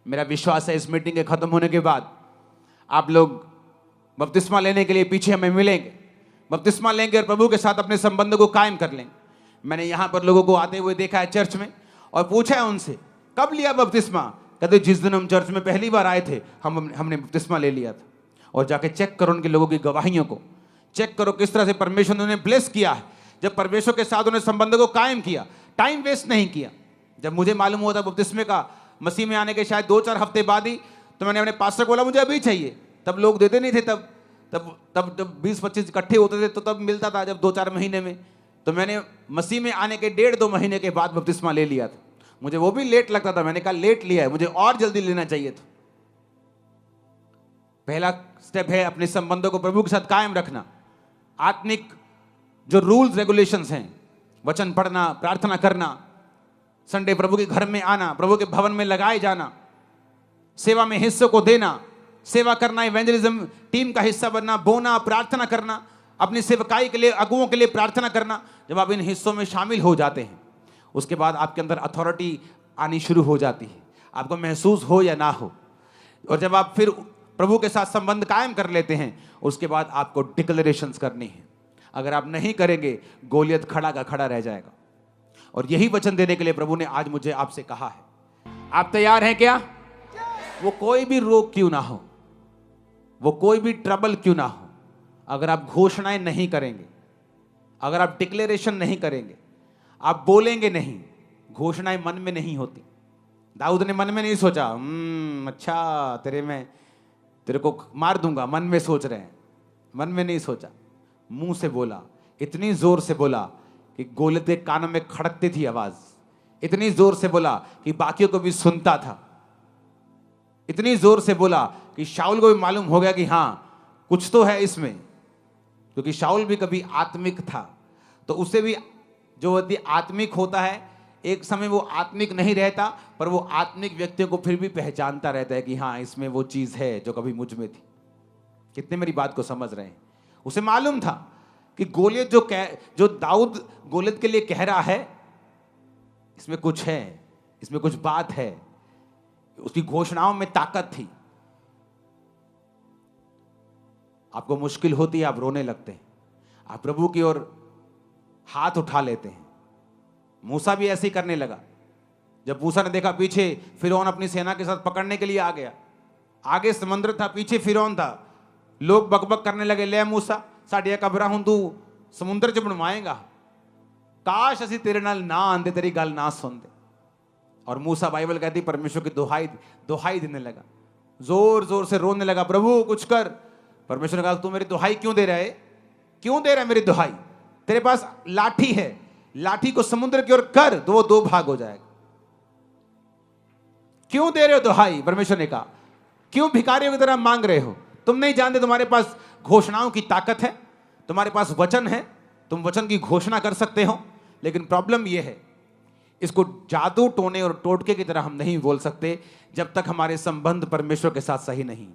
मेरा विश्वास है इस मीटिंग के खत्म होने के बाद आप लोग बपतिस्मा लेने के लिए पीछे हमें मिलेंगे, बपतिस्मा लेंगे और प्रभु के साथ अपने संबंध को कायम कर लेंगे। मैंने यहाँ पर लोगों को आते हुए देखा है चर्च में और पूछा है उनसे कब लिया बपतिस्मा, कहते जिस दिन हम चर्च में पहली बार आए थे हमने बपतिस्मा ले लिया था। और जाके चेक करो उनके लोगों की गवाहियों को, चेक करो किस तरह से परमेश्वर ने उन्हें ब्लेस किया है, जब परमेश्वर के साथ उन्हें संबंध को कायम किया, टाइम वेस्ट नहीं किया। जब मुझे मालूम हुआ था बपतिस्मे का मसीह में आने के शायद 2-4 हफ्ते बाद ही, तो मैंने अपने पास्टर को बोला मुझे अभी चाहिए। तब लोग देते नहीं थे, तब जब 20-25 इकट्ठे होते थे तो तब मिलता था, जब 2-4 महीने में। तो मैंने मसीह में आने के 1.5-2 महीने के बाद बपतिस्मा ले लिया था। मुझे वो भी लेट लगता था, मैंने कहा लेट लिया है, मुझे और जल्दी लेना चाहिए था। पहला स्टेप है अपने संबंधों को प्रभु के साथ कायम रखना। आत्मिक जो रूल्स रेगुलेशंस हैं, वचन पढ़ना, प्रार्थना करना, संडे प्रभु के घर में आना, प्रभु के भवन में लगाए जाना, सेवा में हिस्सों को देना, सेवा करना, इवेंजलिज्म टीम का हिस्सा बनना, बोना, प्रार्थना करना, अपनी सेवकाई के लिए अगुओं के लिए प्रार्थना करना। जब आप इन हिस्सों में शामिल हो जाते हैं उसके बाद आपके अंदर अथॉरिटी आनी शुरू हो जाती है, आपको महसूस हो या ना हो। और जब आप फिर प्रभु के साथ संबंध कायम कर लेते हैं उसके बाद आपको डिक्लेरेशंस करनी है। अगर आप नहीं करेंगे गोलियत खड़ा का खड़ा रह जाएगा। और यही वचन देने के लिए प्रभु ने आज मुझे आपसे कहा है। आप तैयार हैं क्या? वो कोई भी रोग क्यों ना हो, वो कोई भी ट्रबल क्यों ना हो, अगर आप घोषणाएं नहीं करेंगे, अगर आप डिक्लेरेशन नहीं करेंगे, आप बोलेंगे नहीं, घोषणाएं मन में नहीं होती। दाऊद ने मन में नहीं सोचा अच्छा तेरे को मार दूंगा, मन में सोच रहे हैं, मन में नहीं सोचा, मुंह से बोला, इतनी जोर से बोला कि गोलियत के कानों में खड़कती थी आवाज, इतनी जोर से बोला कि बाकियों को भी सुनता था, इतनी जोर से बोला कि शाऊल को भी मालूम हो गया कि हाँ कुछ तो है इसमें, क्योंकि शाऊल भी कभी आत्मिक था। तो उसे भी जो आत्मिक होता है, एक समय वो आत्मिक नहीं रहता पर वो आत्मिक व्यक्तियों को फिर भी पहचानता रहता है कि हाँ इसमें वो चीज है जो कभी मुझ में थी। कितने मेरी बात को समझ रहे हैं? उसे मालूम था कि गोलियत जो दाऊद गोलियत के लिए कह रहा है इसमें कुछ है, इसमें कुछ बात है, उसकी घोषणाओं में ताकत थी। आपको मुश्किल होती है, आप रोने लगते हैं, आप प्रभु की ओर हाथ उठा लेते हैं। मूसा भी ऐसे ही करने लगा। जब मूसा ने देखा पीछे फिरौन अपनी सेना के साथ पकड़ने के लिए आ गया, आगे समुद्र था, पीछे फिरौन था, लोग बकबक करने लगे, ले मूसा साडिया कबरा हूं तू समुद्र च बनवाएगा, काश असी तेरे नाल ना आंदे, तेरी गल ना सुनते। और मूसा, बाइबल कहती, परमेश्वर की दुहाई देने लगा, जोर जोर से रोने लगा, प्रभु कुछ कर। परमेश्वर ने कहा तू मेरी दुहाई क्यों दे रहा है, क्यों दे रहा है मेरी दुहाई? तेरे पास लाठी है, लाठी को समुद्र की ओर कर, तो वो 2 भाग हो जाएगा। क्यों दे रहे हो दुहाई? परमेश्वर ने कहा क्यों भिखारियों की तरह मांग रहे हो? तुम नहीं जानते तुम्हारे पास घोषणाओं की ताकत है, तुम्हारे पास वचन है, तुम वचन की घोषणा कर सकते हो। लेकिन प्रॉब्लम यह है, इसको जादू टोने और टोटके की तरह हम नहीं बोल सकते जब तक हमारे संबंध परमेश्वर के साथ सही नहीं।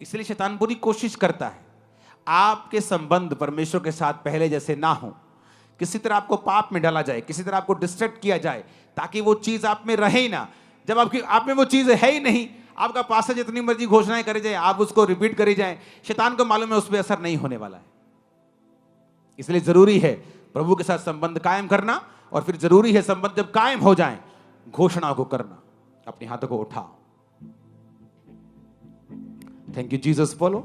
इसलिए शैतान पूरी कोशिश करता है आपके संबंध परमेश्वर के साथ पहले जैसे ना हो, किसी तरह आपको पाप में डाला जाए, किसी तरह आपको डिस्ट्रैक्ट किया जाए ताकि वो चीज आप में रहे ही ना। जब आप में वो चीज है ही नहीं, आपका पास्टर जितनी मर्जी घोषणाएं करे जाए, आप उसको रिपीट करी जाए, शैतान को मालूम है उस पर असर नहीं होने वाला है। इसलिए जरूरी है प्रभु के साथ संबंध कायम करना, और फिर जरूरी है संबंध जब कायम हो जाए घोषणाओं को करना। अपने हाथों को उठाओ। Thank you Jesus. बोलो।